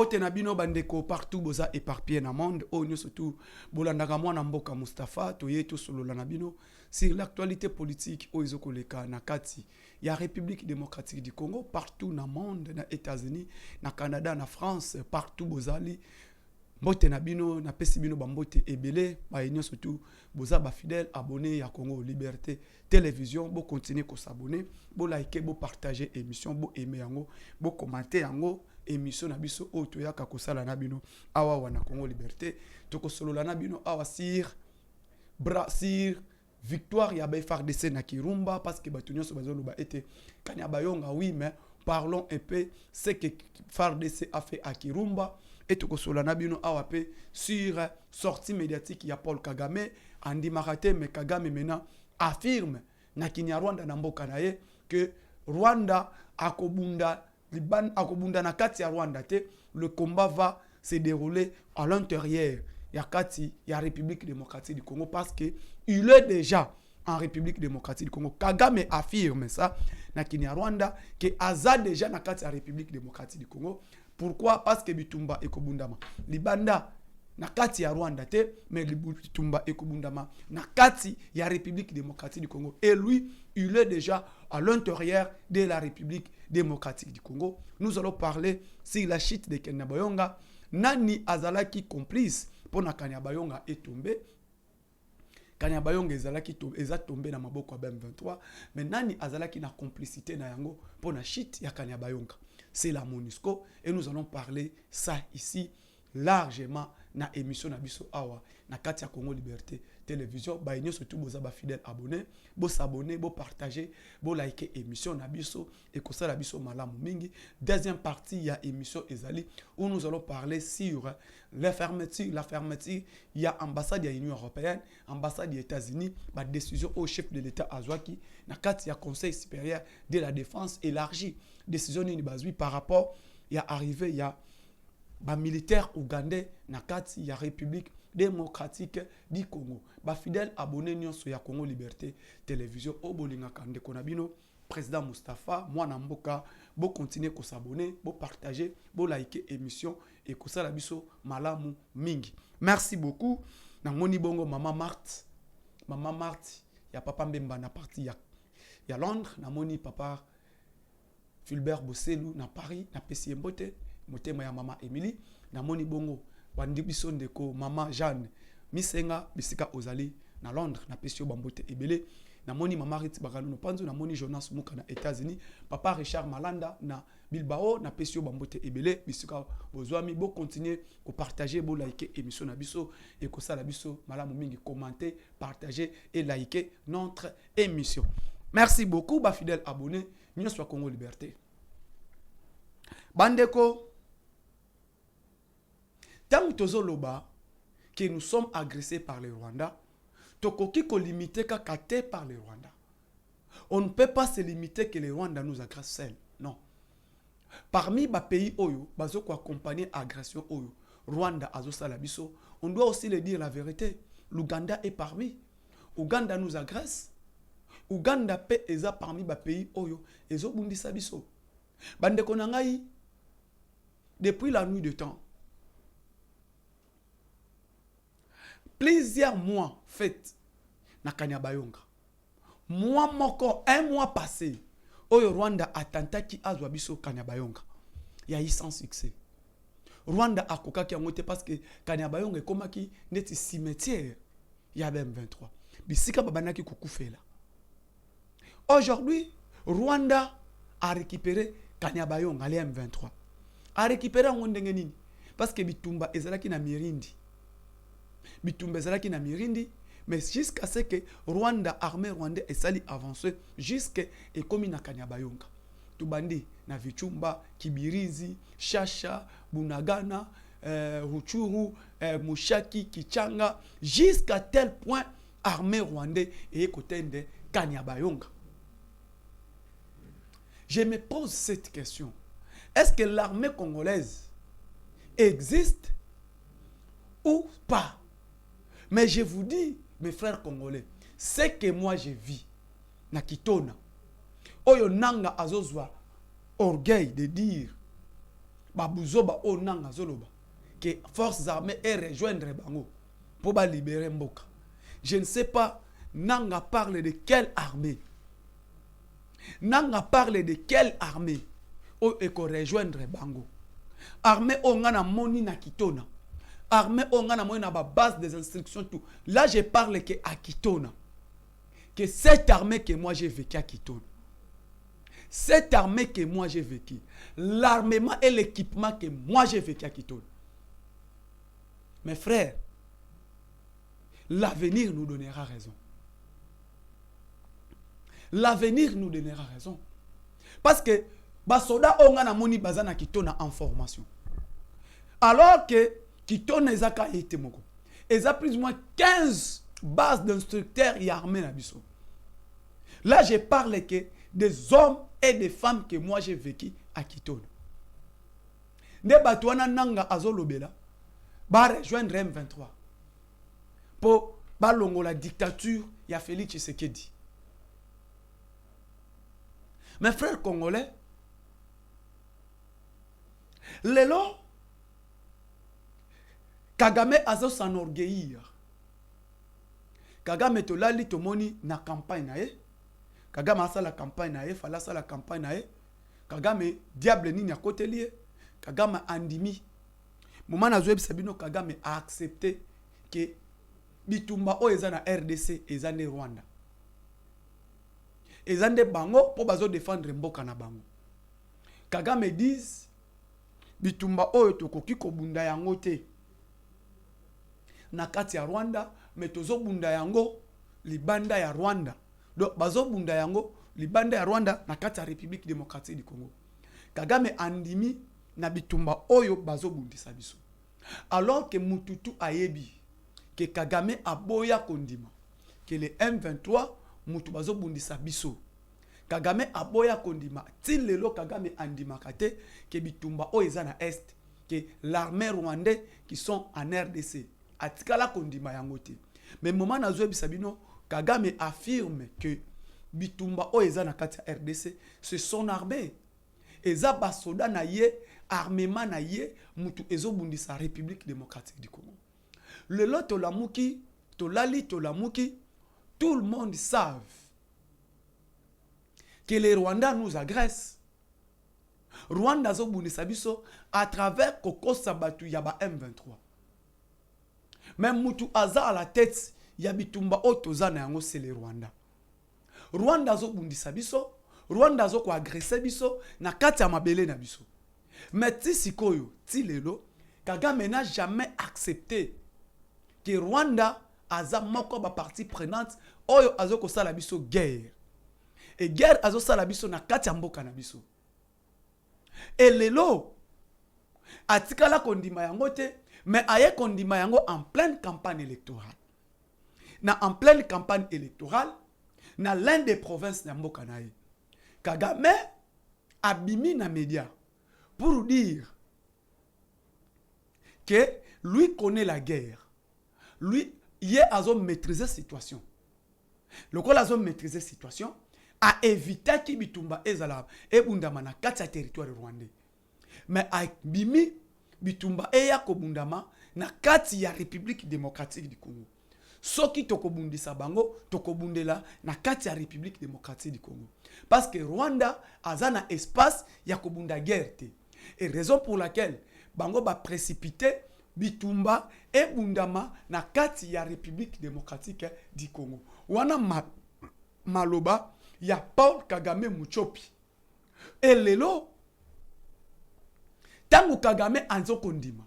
Mbote na bino bandeko partout boza éparpillé na monde. Onyo surtout bolandaka mwana mboka Mustafa toye to solo na bino sur l'actualité politique oizo koleka na kati ya République démocratique du Congo partout na monde, na États-Unis, na Canada, na France, partout bozali. Mbote na bino na pesi bino bambote ebele ba union surtout boza ba fidèle abonné ya Congo Liberté Télévision, bo continuer ko s'abonner, bo liker, bo partager émission, bo aimer yango, bo commenter yango émission na biso o to yaka ko sala na bino awa wana Congo Liberté to ko solo na bino awa sir Brasir victoire ya ba FARDC na Kirumba parce que batunyo so bazolo ba été kanya bayonga oui mais parlons un peu ce que FARDC a fait à Kirumba. Et tout cela nabino awape sur sortie médiatique ya Paul Kagame Andi Marate mais Kagame maintenant affirme na Kinyarwanda na mboka na ye que Rwanda akobunda liban akobunda na kati ya Rwanda te, le combat va se dérouler à l'intérieur ya kati ya République démocratique du Congo parce que il est déjà en République démocratique du Congo. Kagame affirme ça na Kinyarwanda que aza déjà na kati ya République démocratique du Congo. Pourquoi? Parce que Bitumba ekobundama libanda na kati ya Rwanda te, mais Bitumba ekobundama na kati ya République démocratique du Congo. Et lui, il est déjà à l'intérieur de la République démocratique du Congo. Nous allons parler sur la chute de Kanyabayonga. Nani azalaki complice pour na Kanyabayonga est tombé. Kanyabayonga ezalaki tombé na maboko ya M23, mais nani azalaki na complicité na yango pour na chute ya Kanyabayonga. C'est la MONUSCO et nous allons parler ça ici largement na émission na biso awa na Katia Congo Liberté Télévision. Ba ño surtout boza ba fidèle abonné, bo s'abonner, bo partager, bo liker émission na biso et ko ça la biso malamu mingi. Deuxième partie ya émission ezali où nous allons parler sur la fermeture ya ambassade ya Union européenne, ambassade des États-Unis, ba décision au chef de l'État azwaki na Katia Conseil supérieur de la défense élargi. Décision ni bazui par rapport ya arrivé ya ba militaire ougandais na kati ya République démocratique du Congo. Ba fidèle abonné nyonso ya Congo Liberté Télévision o bolinga kande konabino président Mustafa mwana mboka bo continuer ko s'abonner, bo partager, bo liker émission et ko sala biso malamu mingi. Merci beaucoup. Na moni bongo maman Marthe ya papa Mbemba na parti ya Londres, na moni papa Fulbert Bosselu na Paris na pesi mbote motema ya mama Emily na moni bongo bandi biso ndeko mama Jeanne Misenga bisika ozali na Londres na pesi bambote ebele na moni mama Rit Bagalu no Panzo na moni Jonas Muka na États-Unis papa Richard Malanda na Bilbao na pesi bambote ebele bisika bozwami bo continuer ko partager bo liker émission na biso et ko sala biso malamu mingi commenter partager et liker notre émission. Merci beaucoup ba fidèle abonné nous sommes Congo Liberté. Bandeko, tant que loba que nous sommes agressés par le Rwanda, tokoki ko limiter kate par le Rwanda. On ne peut pas se limiter que le Rwanda nous agresse seul. Non. Parmi les pays oyo, bazo ko accompagner agression oyo, Rwanda azo salabiso, on doit aussi le dire la vérité. L'Ouganda est parmi. Ouganda nous agresse. Ouganda pe eza parmi ba pays oyo ezo bundisa biso. Bande konangai depuis la nuit de temps. Plusieurs mois fait na Kanyabayonga. Mois moko un mois passé oyo Rwanda attentat ki azwa biso Kanyabayonga. Ya eu sans succès. Rwanda akokaki yango te parce que Kanyabayonga ekomaki neti cimetière ya M23. Bisika babanaki kokufela. Aujourd'hui, Rwanda a récupéré Kanyabayonga, les M23. A récupéré Ngondengenini. Parce que Bitumba ezalaki na Mirindi. Bitumba ezalaki na Mirindi. Mais jusqu'à ce que Rwanda, armée rwandais, esali avancé jusqu'à ekomi na Kanyabayonga. Tubandi na Vichumba, Kibirizi, Shasha, Bunagana, Ruchuru, Mushaki, Kichanga, jusqu'à tel point armée rwandais et côté de Kanyabayonga. Je me pose cette question. Est-ce que l'armée congolaise existe ou pas? Mais je vous dis, mes frères congolais, ce que moi je vis, na Kitona, oyo nanga azozwa orgueil de dire babuzoba o nanga zoloba que forces armées et rejoindre bango pour ba libérer Mboka. Je ne sais pas nanga parle de quelle armée. Nanga parle de quelle armée o eko rejoindre bango. Armée o ngana moni na Kitona. Armée o ngana moni na ba base des instructions tout. Là je parle que à Kitona. Que cette armée que moi j'ai vécu à Kitona. Cette armée que moi j'ai vécu, l'armement et l'équipement que moi j'ai vécu à Kitona. Mes frères, l'avenir nous donnera raison. L'avenir nous donnera raison. Parce que basoda onga na moni bazana Kitona en formation. Alors que Kitona ezaka été moko. Eza plus ou moins 15 bases d'instructeurs et armées na biso. Là je parle que des hommes et des femmes que moi j'ai vécu à Kitona. Ne batouana nanga azolobela ba rejoindre M23 pour balongo la dictature ya Félix Tshisekedi. Mes frères congolais, lelo Kagame azo s'enorgueillir. Kagame to lali to moni na campagne na ye. Kagame a la campagne na ye, fala la campagne na ye. Kagame diable ni na côté lié. Kagame andimi. Moment na zoeb sabino Kagame a accepté que bitumba o eza na RDC eza ne Rwanda. Eza nde bango po bazo défendre mboka na bango. Kagame dit bitumba o tokoki ko bunda yango te. Na kati ya Rwanda, mais tozo bunda yango libanda ya Rwanda. Donc bazo bunda yango libanda ya Rwanda na kati ya République démocratique du Congo. Kagame andimi na bitumba oyo bazo bundisa biso. Alors que Mututu ayebi que Kagame aboya kondima que le M23 mutu bazo bundisa biso. Kagame aboya kondima til lelo Kagame andima kate que bitumba oyo eza na est que l'armée rwandaise qui sont en RDC atikala kondima yango te. Mais moment na zoebi sabino Kagame affirme que bitumba o eza na kati ya RDC c'est son armée. Eza basoda na ye armement na ye mutu ezo bundisa République démocratique du Congo. Le lot to lamuki to lali to lamuki tout le monde savent que les Rwandais nous agressent. Rwanda zo bundisa biso à travers Koko Sabatu yaba M23. Même mutu aza à la tête ya bitumba otoza na yango c'est les Rwanda. Rwanda zo bundisa biso, Rwanda zo ko agresser biso na kati ya mabele na biso. Mais ti sikoyo, ti lelo, Kagame n'a jamais accepté que Rwanda aza moko ba partie prenante oyo azo ko sala biso guerre. Et guerre azo sala biso na kati ya mboka na biso. Et lelo atikala kondima yango te, mais aye kondima yango en pleine campagne électorale. En pleine campagne électorale, dans l'une des provinces de mboka na ye. Kagame abimi na média pour dire que lui connaît la guerre. Lui, il a maîtrisé la situation. Le quoi a maîtrisé la situation a évité qu'il bitumba ezala et bundama na kati territoire rwandais. Mais a bimi bitumba e ya ko bundama na kati ya République démocratique du Congo. Soki tokobundisa bango tokobundela na kati ya République démocratique du Congo. Parce que Rwanda a un espace ya kobunda guerre te. Et raison pour laquelle bango ba précipité bitumba et bundama na kati ya République démocratique du Congo. Wana maloba ya Paul Kagame Muchopi. Et lelo tangu Kagame anzo kondima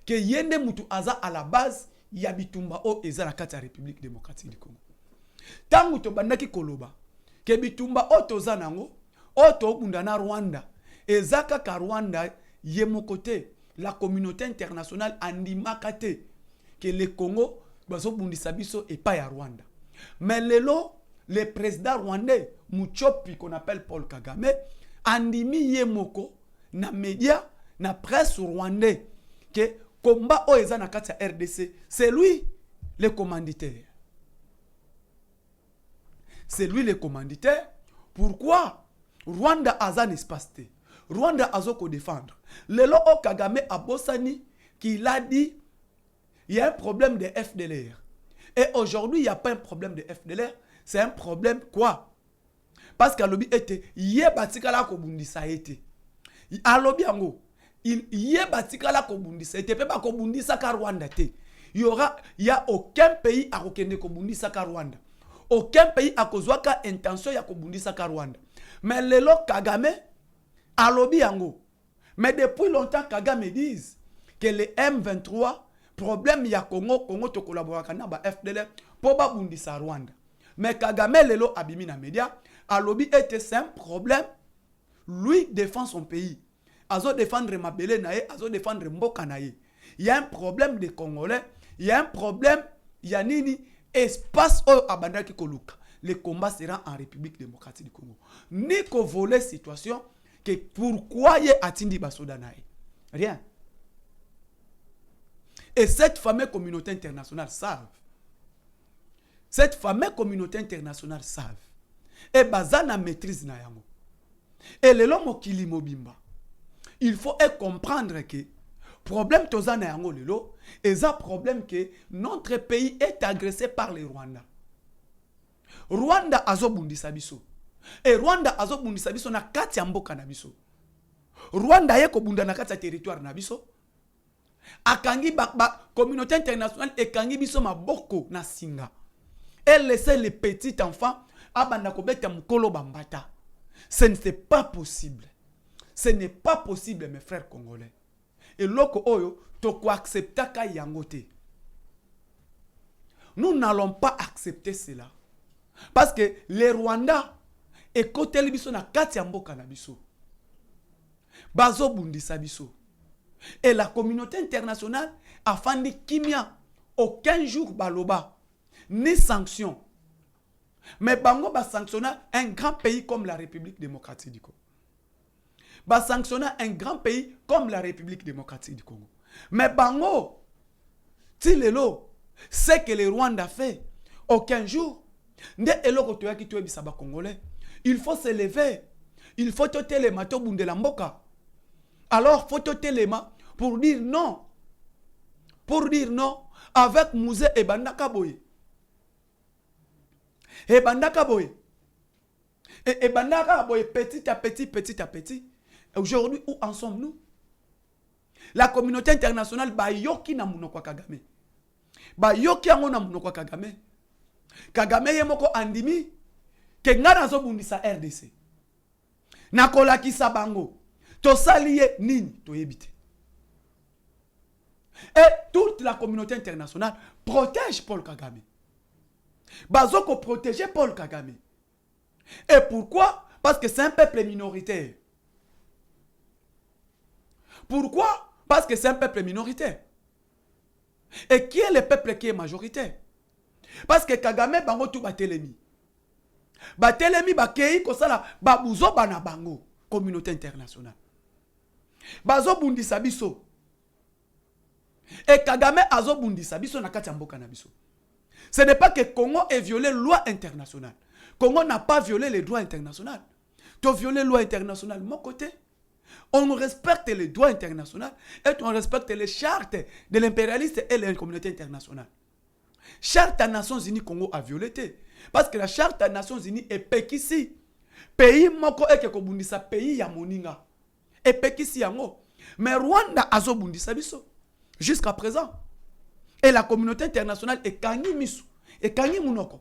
que yende mutu aza à la base ya bitumba o eza na kati ya République démocratique du Congo. Tangu to bandaki koloba ke bitumba o toza nango o to bunda na Rwanda ezaka ka Rwanda ye mokote la communauté internationale andimaka te que le Congo bazo bundisa biso et pas ya Rwanda. Mais lelo le président rwandais Muchopi qu'on appelle Paul Kagame andimi ye moko na média na presse rwandais que combat o eza na kati ya RDC, c'est lui le commanditaire. C'est lui le commanditaire. Pourquoi Rwanda a un espace te? Rwanda azoko défendre. Lelo o Kagame Abosani qui l'a dit, il y a un problème de FDLR. Et aujourd'hui, il n'y a pas un problème de FDLR, c'est un problème quoi? Parce que lobby était yebatikala ko bundisa été. A lobby ango, il yebatikala ko bundisa été, pas ko bundisa ka Rwanda te. Il y a aucun pays à kokende ko bundisa ka Rwanda. Aucun pays a kozwaka intention ya ko bundisa ka Rwanda. Mais lelo Kagame a lobby ango. Mais depuis longtemps Kagame disent que les M23 problème ya Congo to collaborer na ba FDLR pour ba bundisa Rwanda. Mais Kagame lelo abimi na média a lobby était c'est un problème. Lui défend son pays. Azo défendre Mabele nae, azo défendre Mboka nae. Il y a un problème des Congolais, il y a un problème, il y a nini espace au abandaki koluka. Le combat sera en République démocratique du Congo. Ni ko voler situation que pourquoi y atindi basoda nae. Rien. Et cette fameuse communauté internationale savent. Cette fameuse communauté internationale savent. Et bazana maîtrise na yango. Et le lomo kili mobimba. Il faut comprendre que problème tozana yango lelo, et ça problème que notre pays est agressé par les Rwandais. Rwanda azobundisa biso. Et Rwanda azobundisa biso na kati ya mboka na biso. Rwanda yeko bunda na kati ya territoire na biso. Akangi communauté internationale ekangi biso maboko na singa. Elle laisse les petits enfants abanda kobeta mukolo bambata. Ce n'est pas possible. Ce n'est pas possible, mes frères congolais. Et loko oyo toko accepta ka yangote. Nous n'allons pas accepter cela. Parce que les Rwandais écoutez les biso na kati ya mboka na biso. Bazo bundisa biso. Et la communauté internationale a fandi kimia aucun jour baloba ni sanction. Mais bango ba sanctionner un grand pays comme la République démocratique du Congo. Ba sanctionner un grand pays comme la République démocratique du Congo. Mais bango tilelo c'est que le Rwanda fait aucun jour nde eloko toya ki toye bisaba congolais. Il faut se lever. Il faut toter les matos bundela mboka. Alors faut toter les mains pour dire non. Pour dire non avec Mouzé et Bandaka Boye. Et Bandaka Boye. Et Bandaka Boye petit à petit. Aujourd'hui, où en sommes-nous? La communauté internationale ba yoki na munoko Kagame. Ba yoki ango na munoko Kagame. Kagame yemoko andimi ke ngana zo bundisa RDC. Nakola kisa bango. To saliye nini to yebite. Et toute la communauté internationale protège Paul Kagame. Bazoko protéger Paul Kagame. Et pourquoi? Parce que c'est un peuple minoritaire. Pourquoi? Parce que c'est un peuple minoritaire. Et qui est le peuple qui est majoritaire? Parce que Kagame bango tout batelemi. Batelemi bakei kosala babuzo bana bango communauté internationale. Bazo bundisa biso. Et Kagame azo bundisa biso na kati ya mboka na biso. Ce n'est pas que Congo ait violé la loi internationale. Congo n'a pas violé les droits internationaux. Tu as violé la loi internationale de mon côté. On respecte les droits internationaux et on respecte les chartes de l'impérialiste et de la communauté internationale. Charte des Nations Unies Congo a violé. Parce que la charte des Nations Unies est pekisi. Pays moko eke kobundisa pays ya moninga. Et pekisi yango. Mais Rwanda azo bundisa biso. Jusqu'à présent. Et la communauté internationale est kangi misu. Et kangi munoko.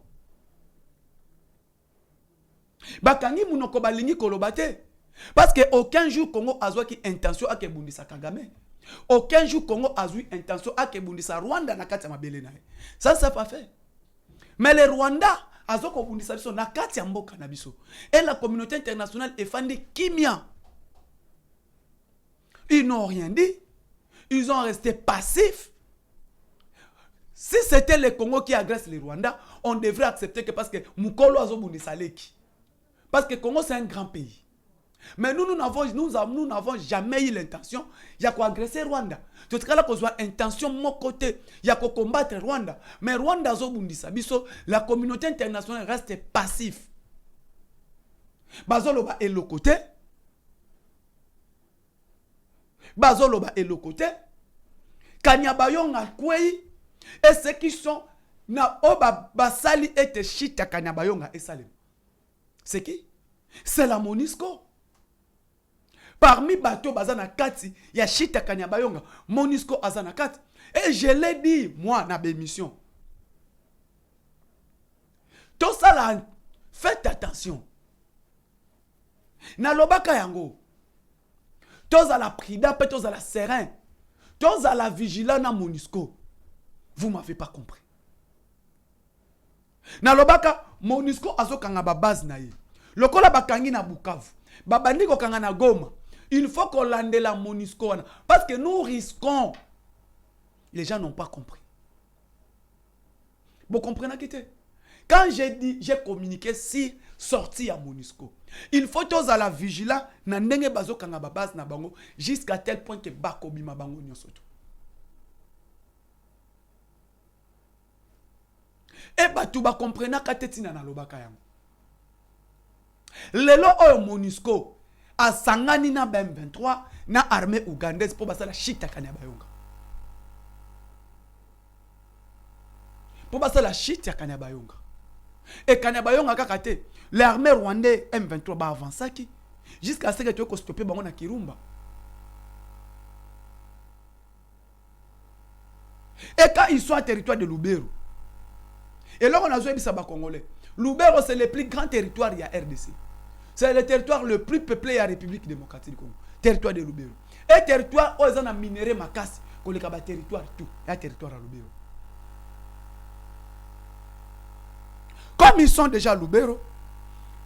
Ba kangi munoko balingi kolobate. Parce que aucun jour Congo a qui intention à kebundisa Kagame. Aucun jour Congo a eu intention à kebundisa Rwanda na kati ya mabele nae. Ça c'est pas fait. Mais les Rwandais azo kobundisa biso na kati ya mboka na biso. Et la communauté internationale est fandi kimia. Ils n'ont rien dit. Ils ont resté passifs. Si c'était le Congo qui agresse les Rwandais, on devrait accepter que parce que Mukolo azo bundisa leki. Parce que Congo c'est un grand pays. Mais nous n'avons jamais eu l'intention de agresser Rwanda. Tout cas là qu'on soit intention de mon côté, il y a combattre Rwanda. Mais Rwanda zobundisa biso, la communauté internationale reste passif. Bazolo ba et le côté. bazoloba eloko te. Kanyabayonga kwei et ceux qui sont na oba basali ete shita Kanyabayonga et salim. C'est qui? C'est la MONUSCO. Parmi bateau bazana kati ya shita Kanyabayonga, MONUSCO azana kati. Et je l'ai dit moi na bémission. Tout ça là, faites attention. Na lobaka yango. Tous à la prida, tous à la serein. Tous à la vigilance na MONUSCO. Vous m'avez pas compris. Na lobaka MONUSCO azokanga ba base na ye. Lokola bakangi na Bukavu. Babandi ko kanga na Goma. Il faut qu'on lande la MONUSCO parce que nous risquons. Les gens n'ont pas compris. Vous comprenez qui c'est? Quand j'ai dit, j'ai communiqué sur sortie à MONUSCO. Il faut tous à la vigilance na ndenge bazo kanga ba base na bango jusqu'à tel point que bakobi ma bango nyosoto. Et bah tu vas comprendre katetina na lobaka yango. Lelo oyo MONUSCO a sangani na M23 na armée ougandaise pour basala shita Kanyabayonga. Pour basala shita Kanyabayonga. Et Kanyabayonga kakate, l'armée rwandaise M23 ba avançaki jusqu'à ce que tu aies stoppé bango na Kirumba. Et quand ils sont à territoire de Lubero, et là on a joué Bissaba Congolais. Lubero c'est le plus grand territoire il y a RDC. C'est le territoire le plus peuplé de la République démocratique du Congo. Territoire de Lubero. Et territoire où ils ont minéré Makasi, qu'on les a territoire tout. Il y a territoire à Lubero. Comme ils sont déjà à Lubero,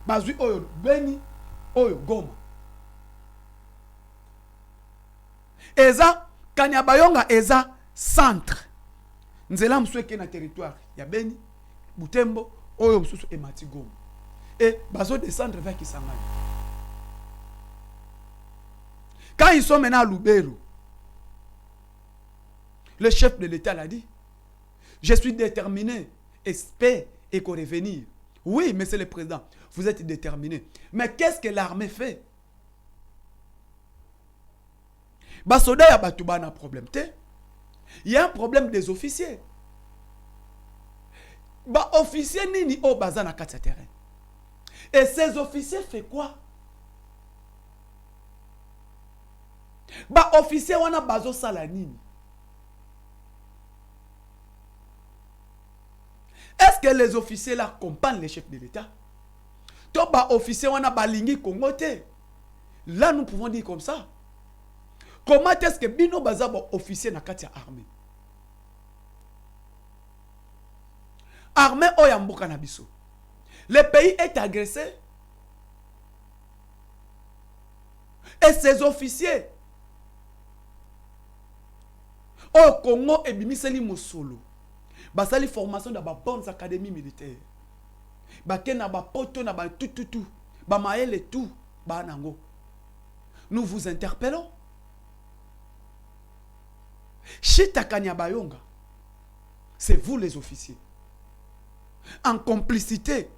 Bazui Oyo Beni, Oyo Goma. Eza, Kanyabayonga Eza, centre. Nzela msweke na territoire. Ya Beni, Butembo, Oyo msusu Emati Goma. Et bazo descendre vers Kisangani. Quand ils sont maintenant à Lubero, le chef de l'État l'a dit, je suis déterminé, espère et qu'on revenir. Oui, monsieur le président, vous êtes déterminé. Mais qu'est-ce que l'armée fait? Basoda ya batuba na problème. Il y a un problème des officiers. Ba officier nini o bazana katia terrain. Et ces officiers font quoi? Ba officier wana bazo sala nini? Est-ce que les officiers là comprennent les chefs de l'État? To ba officier wana balingi kongote. Là nous pouvons dire comme ça. Comment est-ce que bino baza ba officier na katia armée? Armée oyamboka na biso. Le pays est agressé. Et ces officiers au Congo et bimiseli mosolo. Basali formation dans ba bonnes académies militaires. Ba kena ba poto na ba tout. Ba maele tout ba nango. Nous vous interpellons. Chita Kanyabayonga. C'est vous les officiers. En complicité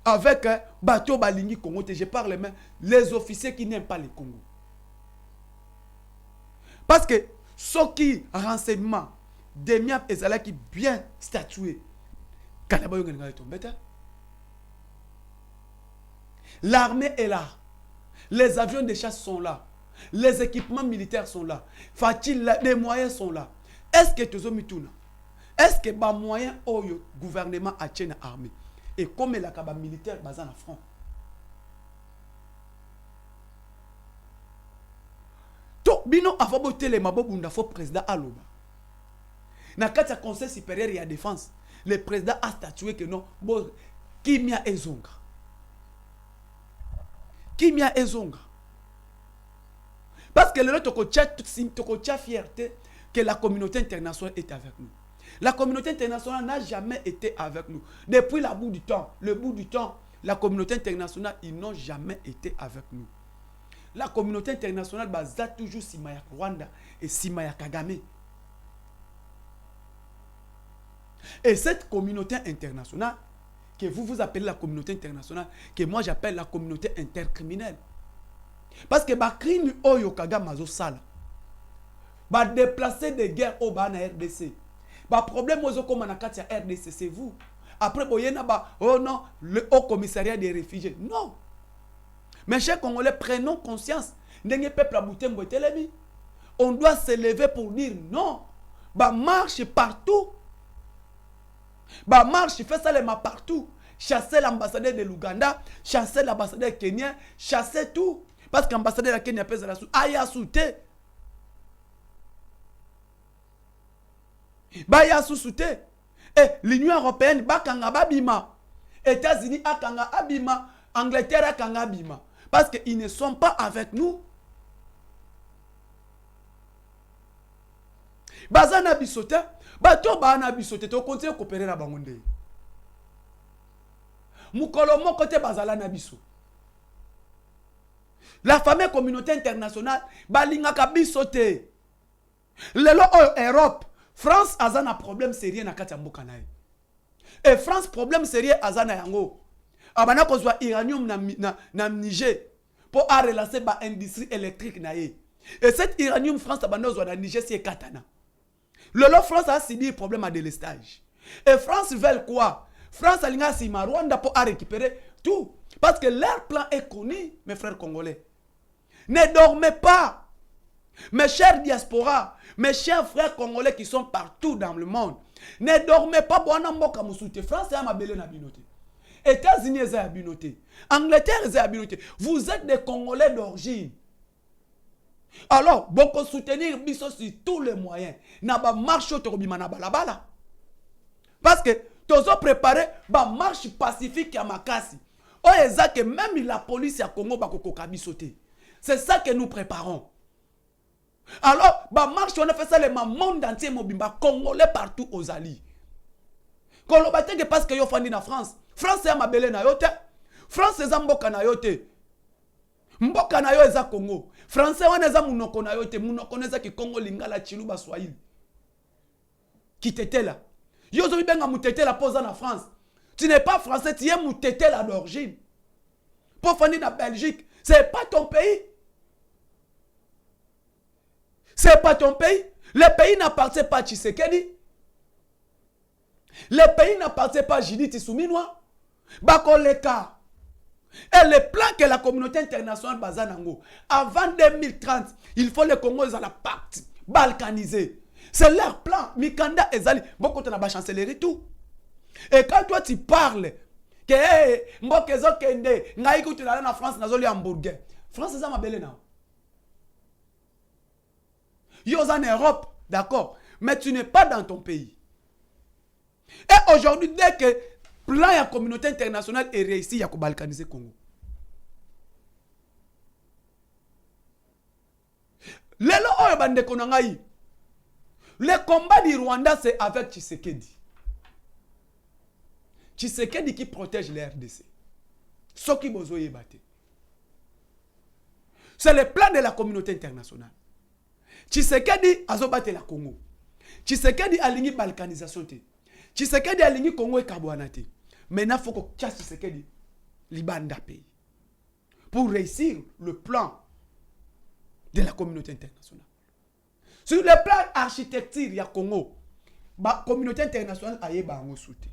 avec Bateau Balingi Congo, je parle même les officiers qui n'aiment pas le Congo. Parce que ceux qui renseignement des miap et zala qui bien statué, l'armée est là, les avions de chasse sont là, les équipements militaires sont là, les moyens sont là. Est-ce que tu as mis tout là? Est-ce que les moyens au gouvernement a tenu l'armée? Et comme la kaba militaire basé en front. To bino afabote le mabobunda fo président aloba. Na kati ya conseil supérieur ya défense, le président a statué que non, bon kimia ezonga. Kimia ezonga. Parce que le toko tcha fierté que la communauté internationale est avec nous. La communauté internationale n'a jamais été avec nous. Depuis le bout du temps, la communauté internationale, ils n'ont jamais été avec nous. La communauté internationale basa toujours Simaya Rwanda et Simaya Kagame. Et cette communauté internationale, que vous appelez la communauté internationale, que moi j'appelle la communauté intercriminelle. Parce que Bakrini Oyo Kagame Mazo Sala, Ba déplacer des guerres au bas na RDC. Ba problème aux comme na kati ya RDC c'est vous. Après boyena ba oh non, le haut commissariat des réfugiés. Non. Mes chers Congolais, prenons conscience. Ndenge peuple a Butembo etelemi. On doit se lever pour dire non. Bah marche partout. Bah marche, fait ça les mains partout. Chasser l'ambassadeur de l'Ouganda, chasser l'ambassadeur kenyan, chasser tout. Parce qu'ambassadeur de la Kenya pèse la sous. Aya souté. Bah ya sous-souté. Et l'Union européenne, bah kanga babima. États-Unis a kanga abima. Angleterre a kanga abima. Parce qu'ils ne sont pas avec nous. Bazana bisote, bato bana bisote, to continue coopérer na bangonde. Mukolo mo côté bazala na biso. La famille communauté internationale balinga ka bisote. Lelo Europe, France azana problème sérieux na kati ya mboka nae. Et France problème sérieux azana yango. Abana kozwa uranium na Niger pour a relancer ba industrie électrique nae. Et cet uranium France abana ozwa na Niger c'est katana. Lolo France a subi problème à délestage. Et France veut quoi? France a l'ingasi Rwanda pour récupérer tout. Parce que leur plan est connu, mes frères congolais. Ne dormez pas. Mes chers diaspora, mes chers frères congolais qui sont partout dans le monde. Ne dormez pas. France est à ma belle nabinoté. États-Unis est à binoté. Angleterre est à binoté. Vous êtes des Congolais d'origine. Alors, beaucoup soutenir Bisso sur tous les moyens. Naba marche au Torobima na balabala. Parce que tous ont préparé ba marche pacifique à Makasi. Oh, exact que même la police à Congo ba koko kabisoté. C'est ça que nous préparons. Alors, ba marche on a fait ça le monde entier mobimba congolais partout aux alliés. Kolobate que parce que yo fandi na France. France est ma belle na yote. France est mboka na yote. Mboka na yo eza Congo. Français wana eza munoko na yo te, munoko neza ki Congo lingala chiluba Swahili. Qui t'était là. Yo zo benga mutete la pose en France. Tu n'es pas français, tu es mutete là d'origine. Pour fani na Belgique, c'est pas ton pays. C'est pas ton pays. Le pays n'appartient pas à Tshisekedi. Le pays n'appartient pas à Judith Souminois. Bako leka. Et le plan que la communauté internationale Bazanango, avant 2030, il faut les Congos à la pacte balkanisé. C'est leur plan. Mikanda et Zali, beaucoup de la chancellerie tout. Et quand toi tu parles, que Mbokezo Kende, Naïko tu l'as en France, Nazoli Hamburger. France c'est ça ma belle non. Yo en Europe, d'accord, mais tu n'es pas dans ton pays. Et aujourd'hui, dès que plan de la communauté internationale est réussi, il y a que balkaniser le Congo. Le combat du Rwanda, c'est avec Tshisekedi. Tshisekedi qui protège les RDC. Ce qui bozoye bate. C'est le plan de la communauté internationale. Tshisekedi a battu la Congo. Tshisekedi a ligné balkanisation. Tshisekedi a ligné Congo et Kabouanate. Maintenant, il faut que Tshisekedi libande pays. Pour réussir le plan de la communauté internationale. Sur le plan architecture, il y a Congo. La communauté internationale a yéba en soutien.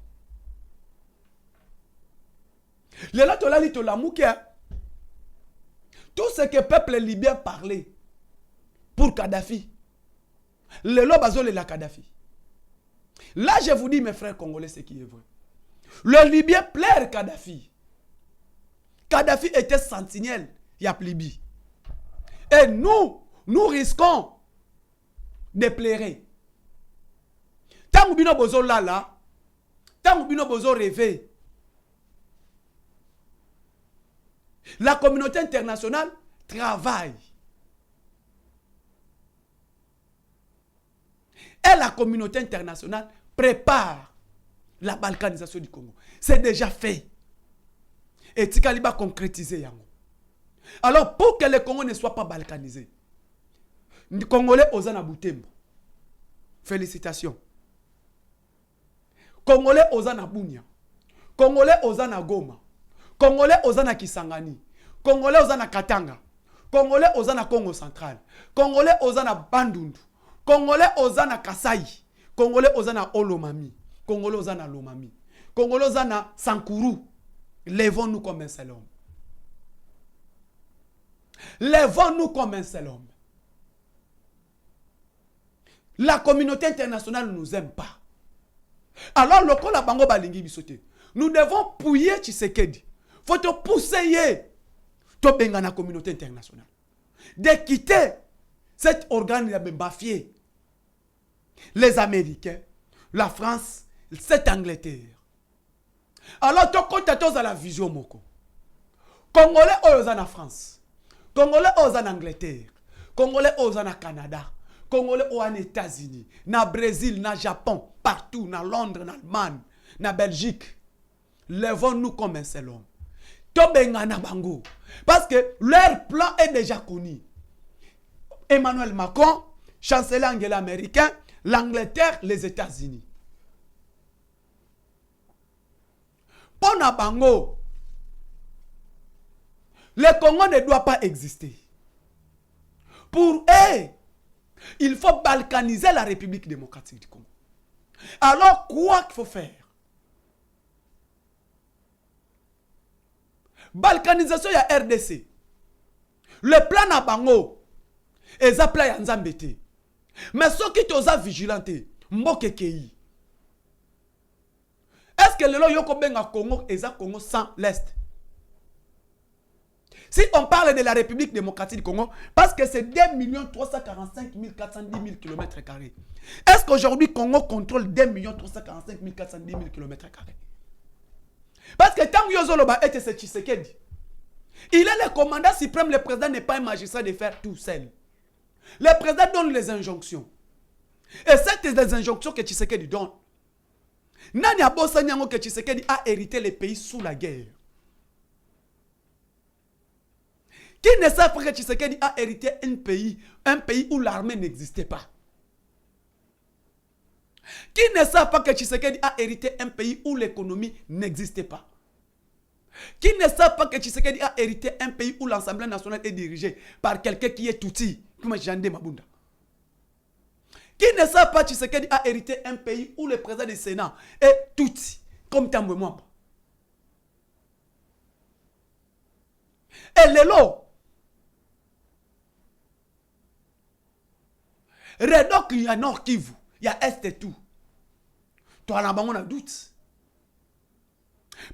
Le là, tout ce que le peuple libyen parlait pour Kadhafi, le là, bazole la Kadhafi. Là, je vous dis, mes frères congolais, ce qui est vrai. Le Libyen plaire Kadhafi. Kadhafi était sentinelle, il y a Libye. Et nous risquons de plaire. Tant que nous bozo là, tant que nous bozo rêver. La communauté internationale travaille. Et la communauté internationale prépare la balkanisation du Congo. C'est déjà fait. Et Tikaliba concrétisé yango. Alors, pour que le Congo ne soit pas balkanisé, les Congolais osent Butembo. Félicitations. Congolais osent Bunia. Congolais osent Goma. Congolais osent Kisangani. Congolais osent Katanga. Congolais osent Congo central. Congolais osent Bandundu. Congolais ozana Kasai, Congolais ozana Olomami, Congolais ozana Lomami, Congolais ozana Sankuru. Lèvons-nous comme un seul homme. Lèvons-nous comme un seul homme. La communauté internationale ne nous aime pas. Alors, le col bango balingi bisote. Nous devons pouiller Tshisekedi. Faut te pousser to benga na communauté internationale. De quitter cet organe de mafieux. Les Américains, la France, cette Angleterre. Alors, tu as la vision moko. Congolais aux en France. Congolais aux en Angleterre. Congolais aux en Canada. Congolais aux en États-Unis. Na Brésil, na Japon, partout, na Londres, na Allemagne, na Belgique. Lèvons-nous comme un seul homme. Tobenga na bango. Parce que leur plan est déjà connu. Emmanuel Macron, chancelier anglais américain, l'Angleterre, les États-Unis. Pona bango, le Congo ne doit pas exister. Pour eux, il faut balkaniser la République démocratique du Congo. Alors, quoi qu'il faut faire? Balkanisation, il y a RDC. Le plan na bango, ils appellent ya Nzambete. Mais ceux qui sont vigilantés, mbokekei. Est-ce que le lo yoko benga Congo et Congo sans l'Est? Si on parle de la République démocratique du Congo, parce que c'est 2 345 410 km². Est-ce qu'aujourd'hui Congo contrôle 2 345 410 km²? Parce que tant que Yozoloba était ce Tshisekedi, il est le commandant suprême, le président n'est pas un magistrat de faire tout seul. Le président donne les injonctions. Et c'est des injonctions que Tshisekedi donne. Nani abosa nyango que Tshisekedi a hérité le pays sous la guerre. Qui ne sait pas que Tshisekedi a hérité un pays où l'armée n'existait pas? Qui ne sait pas que Tshisekedi a hérité un pays où l'économie n'existait pas? Qui ne sait pas que Tshisekedi a hérité un pays où l'Assemblée nationale est dirigée par quelqu'un qui est touti, comme Jandé Mabunda? Qui ne sait pas que Tshisekedi a hérité un pays où le président du Sénat est touti, comme Tambwe Mwamba? Et Lelo, Redok, il y a Nord Kivu, il y a Est et tout. Toi, là-bas, on a doute.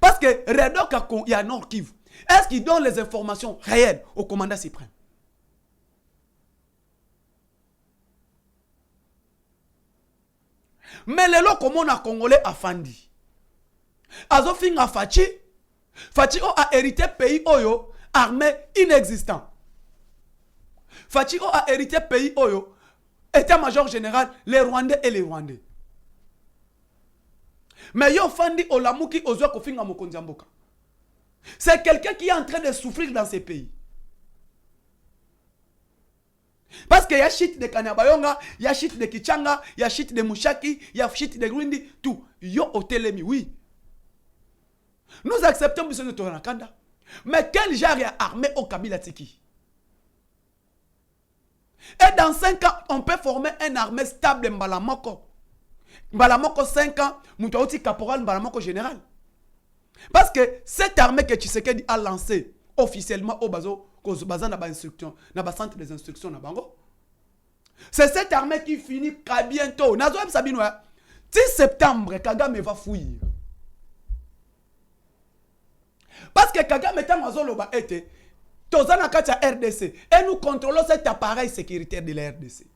Parce que Redok, il y a Nord Kivu. Est-ce qu'il donne les informations réelles au commandant suprême? Mais les lots comme on a Congolais a Fandi. Azofing a Fachi. Fachi a hérité pays Oyo, armée inexistant. Fachi a hérité pays Oyo, état-major général, les Rwandais et les Rwandais. Mais yo Fandi Olamuki Ozwa Kofinga Mokondiamboka. C'est quelqu'un qui est en train de souffrir dans ces pays. Parce qu'il y a shit de Kanyabayonga, il y a shit de Kichanga, il y a shit de Mushaki, il y a shit de Gwindi, tout. Yo Otelemi, oui. Nous acceptons M. de Toranakanda. Mais quel genre est armé au Kabila Tiki? Et dans 5 ans, on peut former une armée stable en Mbalamoko. Mbalamoko 5 ans, Moutaouti caporal, Mbalamoko général. Parce que cette armée que Tshisekedi a lancée officiellement au Bazo, na centre des instructions na bango. C'est cette armée qui finit très bientôt. 10 septembre, Kagame va fuir. Parce que Kagame est en Azoloba était Tozana Katia RDC et nous contrôlons cet appareil sécuritaire de la RDC.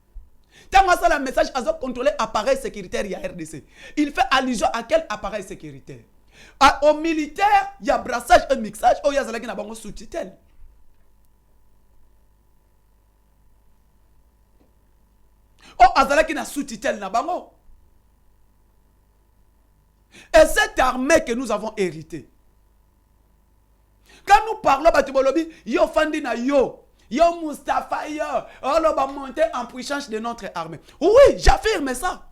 Tant que ça le message Azo contrôler appareil sécuritaire il y a RDC. Il fait allusion à quel appareil sécuritaire? Au militaire, il y a brassage et mixage. Oh, il y a Zalaki na bango sous-titel. Oh, Azalaki na sous-titel na bango. Et cette armée que nous avons héritée. Quand nous parlons de yo Fandi na yo Mustafa yo, on va monter en puissance de notre armée. Oui, j'affirme ça.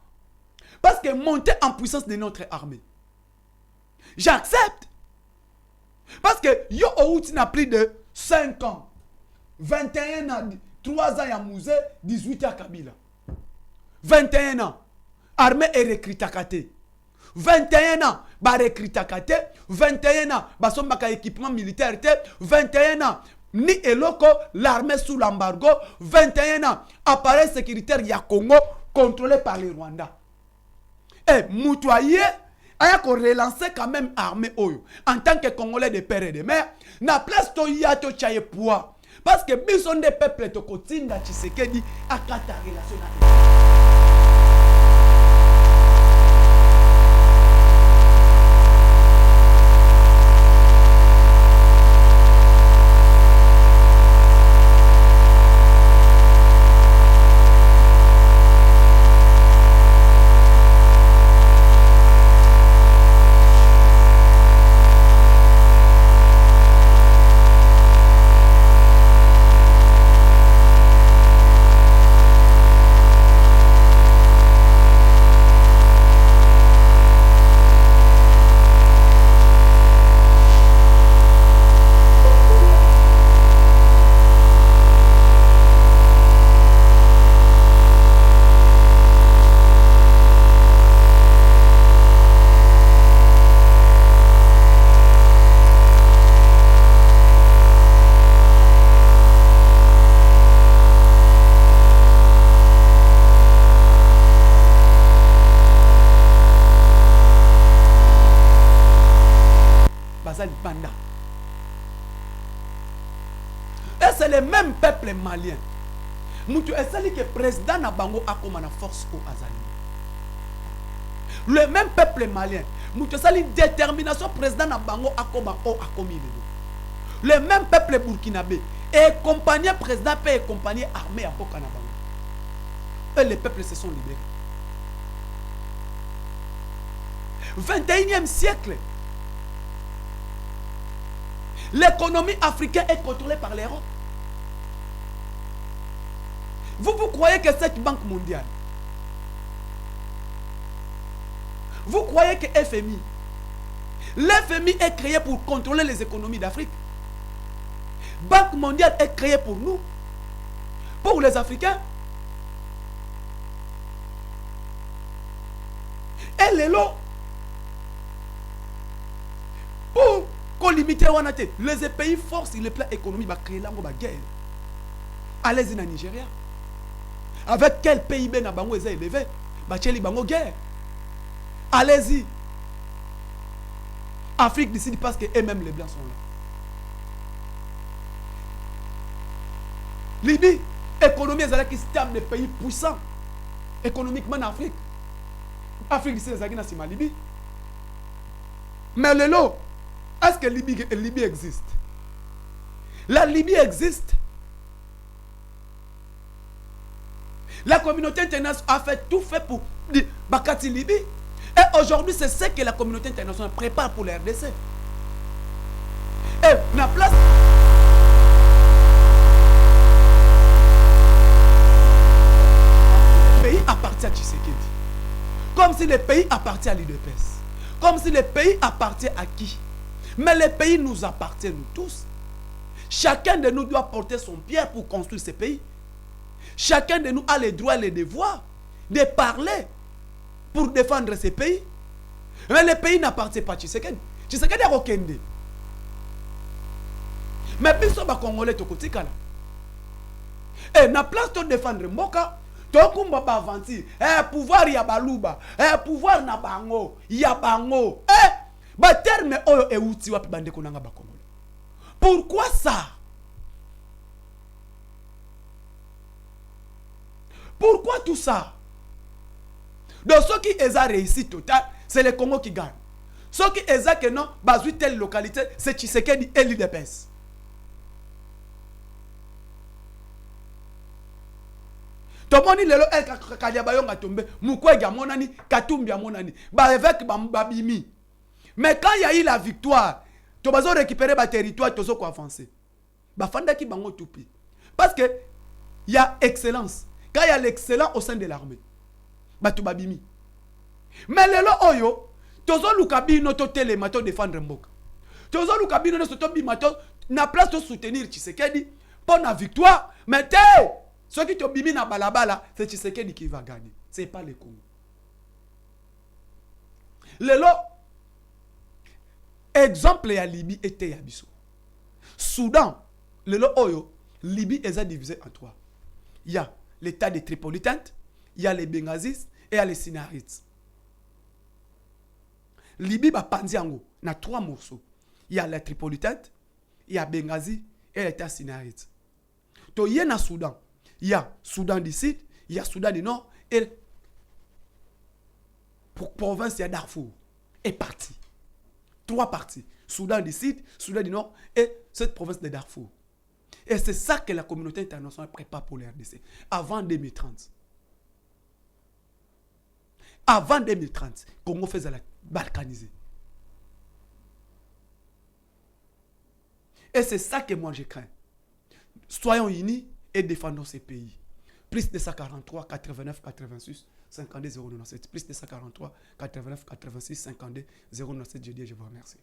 Parce que monter en puissance de notre armée, j'accepte. Parce que yo Outi n'a plus de 5 ans, 21 ans, 3 ans à Mouzé, 18 ans à Kabila. 21 ans armée et recruta 21 ans ba recruta 21 ans ba sombaka équipement militaire 21 ans ni eloko l'armée sous l'embargo 21 ans appareil sécuritaire ya Congo contrôlé par les Rwandais. Et Moutoyer a relancé quand même armée Oyo en tant que Congolais de père et de mère na place to yato chaye poids parce que bison des peuples to kotinda Tshisekedi a kata relation na et c'est le même peuple malien. Moutou est que président Nabango a comme la force au Azali. Le même peuple malien. Moutou est détermination président Nabango a comme au Akomi. Le même peuple burkinabé et compagnie président et compagnie armée à Bokanabango. Et les peuples se sont libérés. 21e siècle. L'économie africaine est contrôlée par l'Europe. Vous croyez que cette banque mondiale, vous croyez que FMI, l'FMI est créé pour contrôler les économies d'Afrique. Banque mondiale est créée pour nous, pour les Africains. Et les lots, pour limiter les pays forts sur le plan économique, va créer la guerre. Allez-y dans Nigeria. Avec quel PIB n'a pas élevé? Bacheli bango guerre. Allez-y. Afrique décide parce que eux-mêmes les blancs sont là. Libye, économie qui stable des pays puissants économiquement en Afrique. Afrique décide c'est ma Libye. Mais le lot, est-ce que Libye existe? La Libye existe. La communauté internationale a fait tout fait pour Bakati Libye. Et aujourd'hui, c'est ce que la communauté internationale prépare pour la RDC. Et la place... Le pays appartient à Tshisekedi. Comme si le pays appartient à l'UDPS. Comme si le pays appartient à qui? Mais le pays nous appartient, nous tous. Chacun de nous doit porter son pierre pour construire ce pays. Chacun de nous a le droit et le devoir de parler pour défendre ce pays. Mais le pays n'appartient pas à Tshisekedi. Tshisekedi a Rokende. Mais biso ba Congolais to kotikala. Et na place de défendre Mboka, to kumba ba avanti. Pouvoir ya baluba, pouvoir na bango, ya bango. Ba terme oyo e uti wapi bandeko nanga ba Congolais. Pourquoi ça? Pourquoi tout ça? Donc ceux qui ont réussi total, c'est le Congo qui gagne. Ceux qui ont que non, basé telle localité, c'est Tshisekedi et l'UDPS. Tout le monde dit que Kaliabayon a tombé, Mukwege a monani, Katumbi a monani, évêque Babimi. Mais quand il y a eu la victoire, tu vas récupérer le territoire, tu vas avancer. Bafanda qui bango toupi. Parce que il y a excellence. Quand il y a l'excellence au sein de l'armée, batu babimi. Mais le lo oyo, tozo lukabino to telema to défendre mboka. Tozo lukabino no soto bimato na place de soutenir Tshisekedi pour la victoire. Mais ceux qui te bimi na balabala, c'est Tshisekedi qui va gagner. Ce n'est pas le Congo. Lelo, exemple ya Libye était Yabiso. Soudan, lelo oyo, Libye est divisé en trois. Il y a l'état des Tripolitains, il y a les Benghazis et il y a les Sinarites. Libye va panziango na trois morceaux. Il y a les Tripolitains, il y a Benghazi et l'état Sinarite. To y a Soudan, il y a Soudan du Sud, il y a Soudan du Nord et pour province il y a Darfour. Et parti. Trois parties. Soudan du Sud, Soudan du Nord et cette province de Darfour. Et c'est ça que la communauté internationale prépare pour les RDC. Avant 2030. Avant 2030, Congo faisait la balkaniser. Et c'est ça que moi je crains. Soyons unis et défendons ces pays. Plus de 143, 89, 86, 52, 097. Plus de 143, 89, 86, 52, 097. Je dis, je vous remercie.